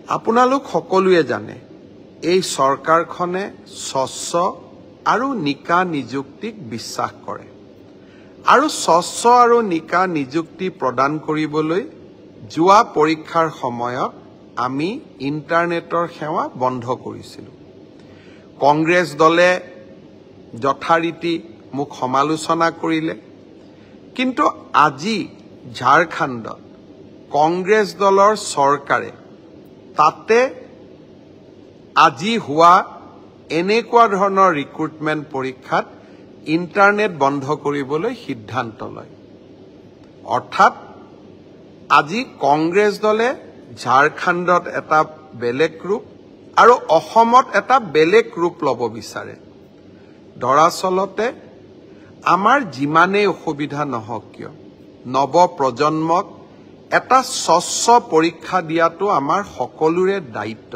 আপোনালোক সকলোৱে জানে এই চৰকাৰখনে স্বচ্ছ আৰু নিকা নিযুক্তিক বিশ্বাস কৰে আৰু স্বচ্ছ আৰু নিকা নিযুক্তি প্ৰদান কৰিবলৈ যোৱা পৰীক্ষাৰ সময়ত আমি ইণ্টাৰনেটৰ সেৱা বন্ধ কৰিছিলোঁ কংগ্ৰেছ দলে যথাৰীতি মোক সমালোচনা কৰিলে কিন্তু আজি ঝাৰখণ্ডত কংগ্ৰেছ দলৰ চৰকাৰে তাতে আজি হোৱা এনেকুৱা ধৰণৰ ৰিক্ৰুটমেণ্ট পৰীক্ষাত ইণ্টাৰনেট বন্ধ কৰিবলৈ সিদ্ধান্ত লয় অৰ্থাৎ আজি কংগ্ৰেছ দলে ঝাৰখণ্ডত এটা বেলেগ ৰূপ আৰু অসমত এটা বেলেগ ৰূপ ল'ব বিচাৰে দৰাচলতে আমাৰ যিমানেই অসুবিধা নহওক কিয় নৱ প্ৰজন্মক এটা স্বচ্ছ পৰীক্ষা দিয়াটো আমাৰ সকলোৰে দায়িত্ব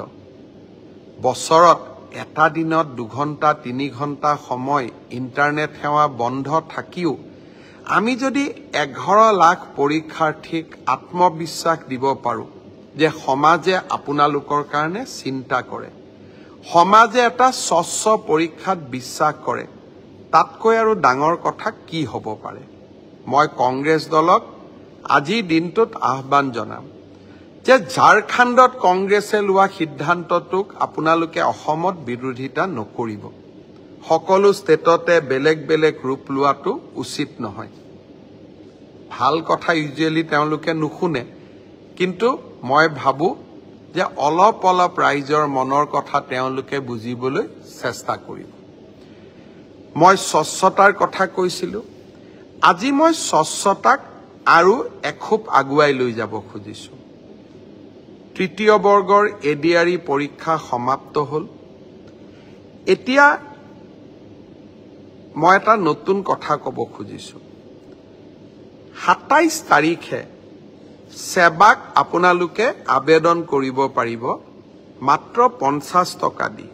বছৰত এটা দিনত 2 ঘণ্টা 3 ঘণ্টা সময় ইণ্টাৰনেট সেৱা বন্ধ থাকিও আমি যদি 11 লাখ পৰীক্ষাৰ্থীক আত্মবিশ্বাস দিব পাৰোঁ যে সমাজে আপোনালোকৰ কাৰণে চিন্তা কৰে সমাজে এটা স্বচ্ছ পৰীক্ষাত বিশ্বাস কৰে তাতকৈ আৰু ডাঙৰ কথা কি হ'ব পাৰে মই কংগ্ৰেছ দলক আজি দিনটোত আহ্বান জনাম যে ঝাৰখণ্ডত কংগ্ৰেছে লোৱা সিদ্ধান্তটোক আপোনালোকে অসমত বিৰোধিতা নকৰিব সকলো ষ্টেটতে বেলেগ বেলেগ ৰূপ লোৱাটো উচিত নহয় ভাল কথা ইউজুৱেলি তেওঁলোকে নুশুনে কিন্তু মই ভাবো যে অলপ ৰাইজৰ মনৰ কথা তেওঁলোকে বুজিবলৈ চেষ্টা কৰিব মই স্বচ্ছতাৰ কথা কৈছিলোঁ আজি মই স্বচ্ছতাক আৰু এখোপ আগুৱাই লৈ যাব খুজিছোঁ তৃতীয় বৰ্গৰ এডিআৰই পৰীক্ষা সমাপ্ত হ'ল এতিয়া মই এটা নতুন কথা ক'ব খুজিছোঁ 27 তাৰিখে সেৱাক আপোনালোকে আবেদন কৰিব পাৰিব মাত্ৰ 50 টকা দি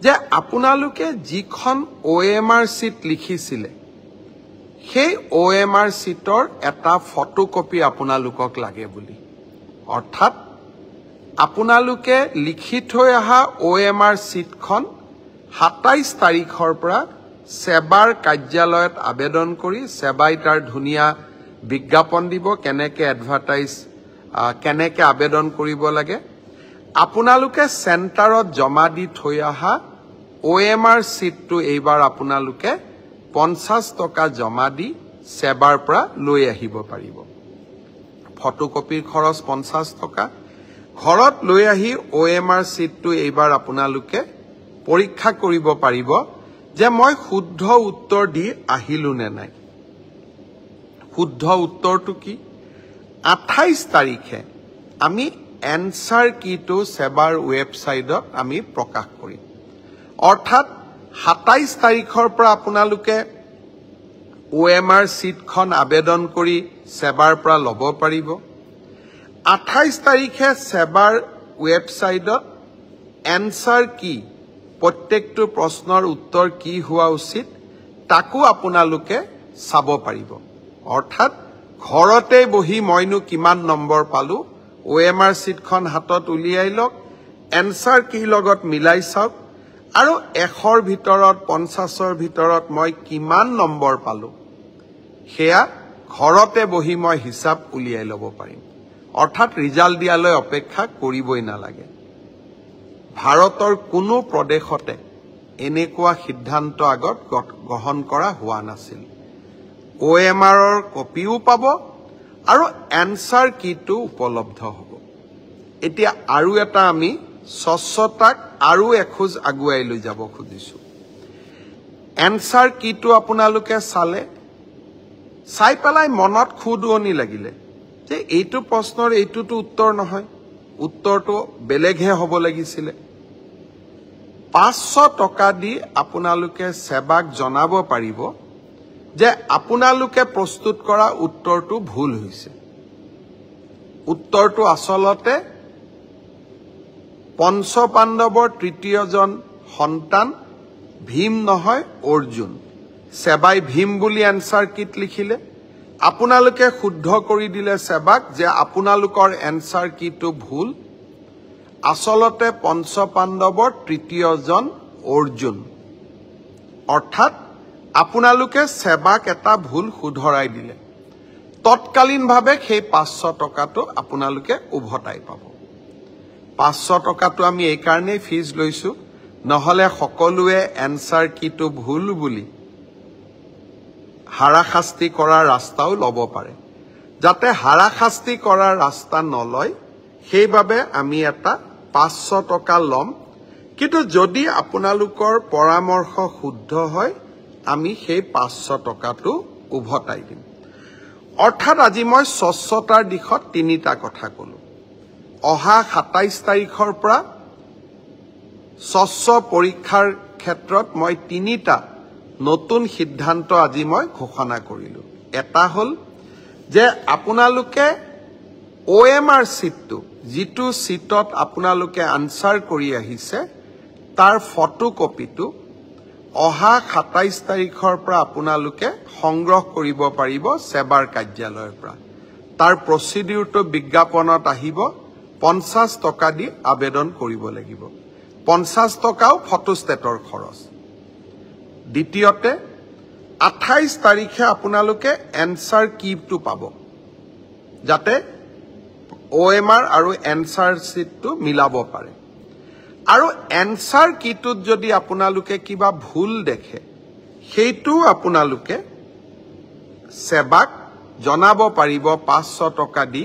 যে আপোনালোকে যিখন OMR চিট লিখিছিলে সেই OMR চিটৰ এটা ফটোকপি আপোনালোকক লাগে বুলি অৰ্থাৎ আপোনালোকে লিখি থৈ অহা OMR চিটখন 27 তাৰিখৰ পৰা সেৱাৰ কাৰ্যালয়ত আবেদন কৰি সেৱাই তাৰ ধুনীয়া বিজ্ঞাপন দিব কেনেকে এডভাৰটাইজ কেনেকে আবেদন কৰিব লাগে আপোনালোকে চেণ্টাৰত জমা দি থৈ অহা OMR চিটটো এইবাৰ আপোনালোকে 50 টকা জমা দি সেৱাৰ পৰা লৈ আহিব পাৰিব ফটোকপিৰ খৰচ 50 টকা ঘৰত লৈ আহি OMR চিটটো এইবাৰ আপোনালোকে পৰীক্ষা কৰিব পাৰিব যে মই শুদ্ধ উত্তৰ দি আহিলো নে নাই শুদ্ধ উত্তৰটো কি 28 তাৰিখে আমি এনসাৰ কিটো সেৱাৰ ৱেবসাইটত আমি প্ৰকাশ কৰিম অৰ্থাৎ 27 তাৰিখৰ পৰা আপোনালোকে OMR চিটখন আবেদন কৰি সেৱাৰ পৰা ল'ব পাৰিব 28 তাৰিখে সেৱাৰ ৱেবসাইটত এনসাৰ কি প্ৰত্যেকটো প্ৰশ্নৰ উত্তৰ কি হোৱা উচিত তাকো আপোনালোকে চাব পাৰিব অৰ্থাৎ ঘৰতে বহি মইনো কিমান নম্বৰ পালো OMR চিটখন হাতত উলিয়াই লওক এনসাৰ কি লগত মিলাই চাওক আৰু 100ৰ ভিতৰত 50ৰ ভিতৰত মই কিমান নম্বৰ পালো হেয়া ঘৰতে বহি মই হিচাপ উলিয়াই ল'ব পাৰিম অৰ্থাৎ ৰিজাল্ট দিয়ালৈ অপেক্ষা কৰিবই নালাগে ভাৰতৰ কোনো প্ৰদেশতে এনেকুৱা সিদ্ধান্ত আগত গ্ৰহণ কৰা হোৱা নাছিল OMRৰ কপিও পাব আৰু এনসাৰ কিটো উপলব্ধ হ'ব এতিয়া আৰু এটা আমি স্বচ্ছতাক আৰু এখোজ আগুৱাই লৈ যাব খুজিছোঁ এনসাৰ কিটো আপোনালোকে চাই পেলাই মনত খুদুৱনি লাগিলে যে এইটো প্ৰশ্নৰ এইটোতো উত্তৰ নহয় উত্তৰটো বেলেগহে হ'ব লাগিছিলে 500 টকা দি আপোনালোকে সেৱাক জনাব পাৰিব যে আপোনালোকে প্ৰস্তুত কৰা উত্তৰটো ভুল হৈছে উত্তৰটো আসলতে পঞ্চপাণ্ডৱৰ তৃতীয়জন সন্তান ভীম নহয় অৰ্জুন সেৱাই ভীম বুলি এনসাৰ কিট লিখিলে আপোনালোকে শুদ্ধ কৰি দিলে সেৱাক যে আপোনালোকৰ এনসাৰ কিটো ভুল আচলতে পঞ্চপাণ্ডৱৰ তৃতীয়জন অৰ্জুন অৰ্থাৎ আপোনালোকে সেৱাক এটা ভুল শুধৰাই দিলে তৎকালীনভাৱে সেই 500 টকাটো আপোনালোকে উভতাই পাব 500 টকাটো আমি এই কাৰণে ফিজ লৈছো নহলে সকলোৱে এনসাৰ কিটো ভুল বুলি হাৰাশাস্তি কৰাৰ ৰাস্তাও লব পাৰে যাতে হাৰাশাস্তি কৰাৰ ৰাস্তা নলয় সেইভাবে আমি এটা 500 টকা লম কিন্তু যদি আপোনালোকৰ পৰামৰ্শ শুদ্ধ হয় আমি সেই 500 টকাটো উভতাই দিম অৰ্থাৎ আজি মই স্বচ্ছতাৰ দিশত তিনিটা কথা কলো অহা 27 তাৰিখৰ পৰা স্বচ্ছ পৰীক্ষাৰ ক্ষেত্ৰত মই তিনিটা নতুন সিদ্ধান্ত আজি মই ঘোষণা কৰিলো এটা হল যে আপোনালোকে OMR সিটটো যিটো সিটত আপোনালোকে আনসাৰ কৰি আহিছে তাৰ ফটোকপিটো অহা 27 তাৰিখৰ পৰা আপোনালোকে সংগ্ৰহ কৰিব পাৰিব সেৱাৰ কাৰ্যালয়ৰ পৰা তাৰ প্ৰচিডিউৰটো বিজ্ঞাপনত আহিব 50 টকা দি আবেদন কৰিব লাগিব 50 টকাও ফটোষ্টেটৰ খৰচ দ্বিতীয়তে 28 তাৰিখে আপোনালোকে এনসাৰ কিটো পাব যাতে OMR আৰু এনসাৰ সিটটো মিলাব পাৰে আৰু এনসাৰ কিটোত যদি আপোনালোকে কিবা ভুল দেখে সেইটো আপোনালোকে সেৱাক জনাব পাৰিব 500 টকা দি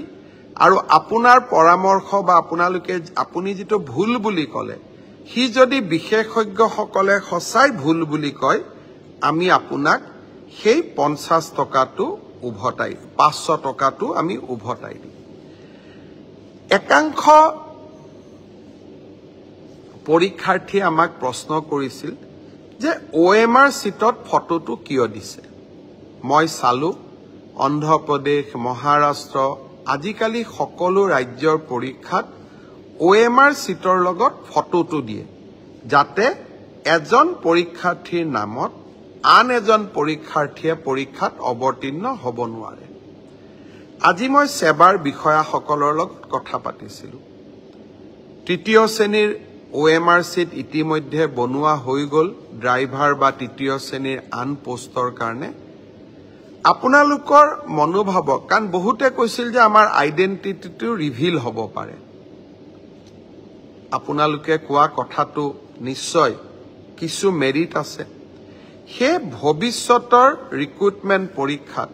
আৰু আপোনাৰ পৰামৰ্শ বা আপুনি যেটো ভুল বুলি কলে হি যদি বিশেষজ্ঞসকলে সঁচাই ভুল বুলি কয় আমি আপোনাক সেই 50 টকাটো উভতাই 500 টকাটো আমি উভতাই দিম একাংশ পৰীক্ষাৰ্থী আমাক প্ৰশ্ন কৰিছিল যে OMR সিটত ফটোটো কিয় দিছে মই চালু অন্ধ্ৰপ্ৰদেশ মহাৰাষ্ট্ৰ আজিকালি সকলো ৰাজ্যৰ পৰীক্ষাত OMR সিটৰ লগত ফটোটো দিয়ে যাতে এজন পৰীক্ষাৰ্থীৰ নামত আন এজন পৰীক্ষাৰ্থীয়ে পৰীক্ষাত অৱতীৰ্ণ হ'ব নোৱাৰে আজি মই সেৱাৰ বিষয়াসকলৰ লগত কথা পাতিছিলো তৃতীয় শ্ৰেণীৰ OMR সিট ইতিমধ্যে বনোৱা হৈ গল ড্ৰাইভাৰ বা তৃতীয় শ্ৰেণীৰ আন পোষ্টৰ কাৰণে আপোনালোকৰ মনোভাৱক কাৰণ বহুতে কৈছিল যে আমাৰ আইডেন্টিটিটো ৰিভিল হ'ব পাৰে আপোনালোকে কোৱা কথাটো নিশ্চয় কিছু মেৰিট আছে হে ভৱিষ্যতৰ ৰিক্ৰুটমেন্ট পৰীক্ষাত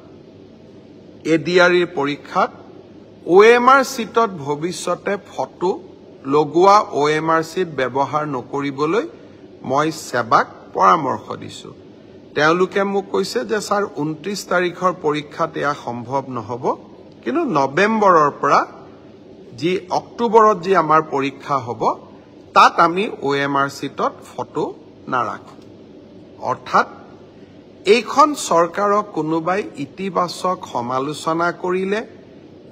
ADRE পৰীক্ষাত OMR সিটত ভৱিষ্যতে ফটো লগোৱা OMR সিট ব্যৱহাৰ নকৰিবলৈ মই সেৱাক পৰামৰ্শ দিছো তেওঁলোকে মোক কৈছে যে স্যাৰ 29 তাৰিখৰ পৰীক্ষাত এয়া সম্ভৱ নহব কিন্তু নৱেম্বৰৰ পৰা যি অক্টোবৰত যি আমাৰ পৰীক্ষা হ'ব তাত আমি OMR সিটত ফটো নাৰাখো অৰ্থাৎ এইখন চৰকাৰক কোনোবাই ইতিবাচক সমালোচনা কৰিলে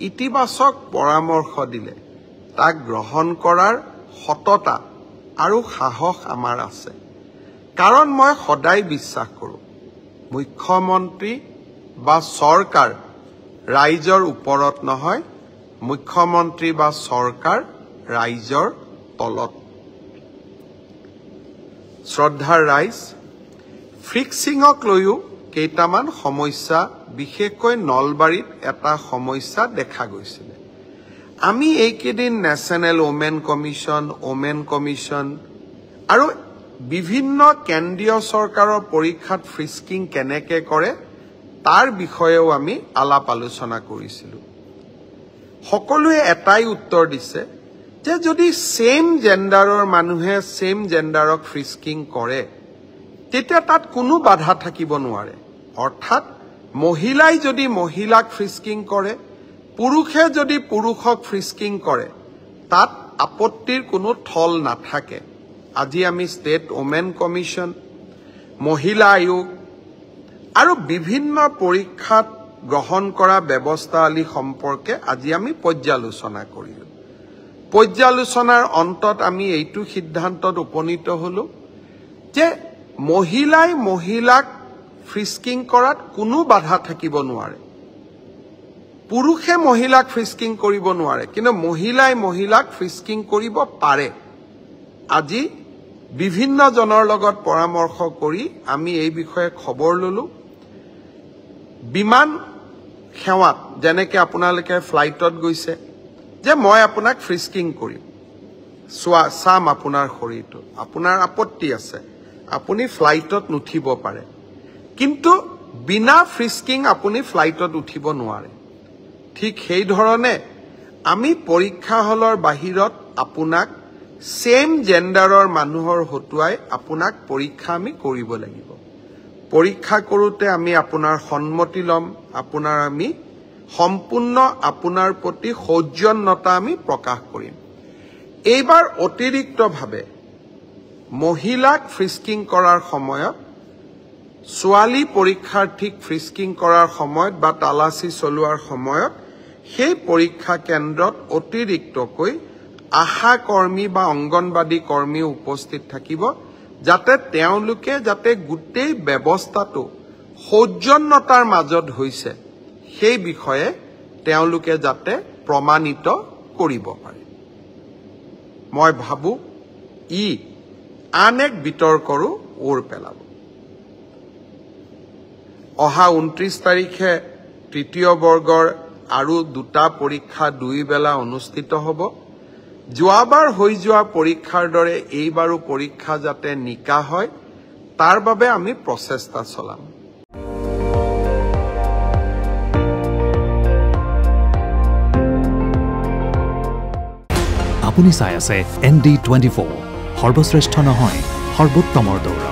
ইতিবাচক পৰামৰ্শ দিলে তাক গ্ৰহণ কৰাৰ সততা আৰু সাহস আমাৰ আছে কাৰণ মই সদায় বিশ্বাস কৰো মুখ্যমন্ত্ৰী বা চৰকাৰ ৰাইজৰ ওপৰত নহয় মুখ্যমন্ত্ৰী বা চৰকাৰ ৰাইজৰ তলত শ্ৰদ্ধাৰ ৰাইজ ফিক্সিংক লৈও কেইটামান সমস্যা বিশেষকৈ নলবাৰীত এটা সমস্যা দেখা গৈছিল আমি এইকেদিন ন্যাশনাল ওমেন কমিশন আৰু বিভিন্ন কেন্দ্ৰীয় চৰকাৰৰ পৰীক্ষাত ফ্ৰিস্কিং কেনেকে কৰে তাৰ বিষয়েও আমি আলাপ আলোচনা কৰিছিলো সকলোৱে এটাই উত্তৰ দিছে যে যদি সেম জেন্ডাৰৰ মানুহে সেম জেন্ডাৰক ফ্ৰিস্কিং কৰে তেতিয়া তাত কোনো বাধা থাকিব নোৱাৰে অৰ্থাৎ মহিলাই যদি মহিলাক ফ্ৰিস্কিং কৰে পুৰুষে যদি পুৰুষক ফ্ৰিস্কিং কৰে তাত আপত্তিৰ কোনো থল নাথাকে আজি আমি ষ্টেট ওমেন কমিশন মহিলা আয়োগ আৰু বিভিন্ন পৰীক্ষাত গ্ৰহণ কৰা ব্যৱস্থাৱলী সম্পৰ্কে আজি আমি পৰ্যালোচনা কৰিলো পৰ্যালোচনাৰ অন্তত আমি এইটো সিদ্ধান্তত উপনীত হলো যে মহিলাই মহিলাক ফ্ৰিস্কিং কৰাত কোনো বাধা থাকিব নোৱাৰে পুৰুষে মহিলাক ফ্ৰিস্কিং কৰিব নোৱাৰে কিন্তু মহিলাই মহিলাক ফ্ৰিস্কিং কৰিব পাৰে আজি বিভিন্ন জনৰ লগত পৰামৰ্শ কৰি আমি এই বিষয়ে খবৰ ললো বিমান সেৱাত যেনেকৈ আপোনালোকে ফ্লাইটত গৈছে যে মই আপোনাক ফ্ৰিস্কিং কৰিম চাম আপোনাৰ শৰীৰটো আপোনাৰ আপত্তি আছে আপুনি ফ্লাইটত নুঠিব পাৰে কিন্তু বিনা ফ্ৰিস্কিং আপুনি ফ্লাইটত উঠিব নোৱাৰে ঠিক সেই ধৰণে আমি পৰীক্ষা হলৰ বাহিৰত আপোনাক সেম জেন্ডাৰৰ মানুহৰ হতুৱাই আপোনাক পৰীক্ষা আমি কৰিব লাগিব পৰীক্ষা কৰোতে আমি আপোনাৰ সন্মতি লম আপোনাৰ আমি সম্পূৰ্ণ আপোনাৰ প্ৰতি সৌজন্যতা আমি প্ৰকাশ কৰিম এইবাৰ অতিৰিক্তভাৱে মহিলাক ফ্ৰিস্কিং কৰাৰ সময়ত ছোৱালী পৰীক্ষাৰ্থীক ফ্ৰিস্কিং কৰাৰ সময়ত বা তালাচী চলোৱাৰ সময়ত সেই পৰীক্ষা কেন্দ্ৰত অতিৰিক্তকৈ আশা কৰ্মী বা অংগনবাদী কৰ্মী উপস্থিত থাকিব যাতে তেওঁলোকে যাতে গোটেই ব্যৱস্থাটো সৌজন্যতাৰ মাজত হৈছে সেই বিষয়ে তেওঁলোকে যাতে প্ৰমাণিত কৰিব পাৰে মই ভাবো ই আন এক বিতৰ্কৰো ওৰ পেলাব অহা 29 তাৰিখে তৃতীয় বৰ্গৰ আৰু দুটা পৰীক্ষা দুই বেলা অনুষ্ঠিত হ'ব যোৱাবাৰ হৈ যোৱা পৰীক্ষাৰ দৰে এইবাৰো পৰীক্ষা যাতে নিকা হয় তাৰ বাবে আমি প্ৰচেষ্টা চলাম আপুনি চাই আছে ND24 সৰ্বশ্ৰেষ্ঠ নহয় সৰ্বোত্তমৰ দৌৰ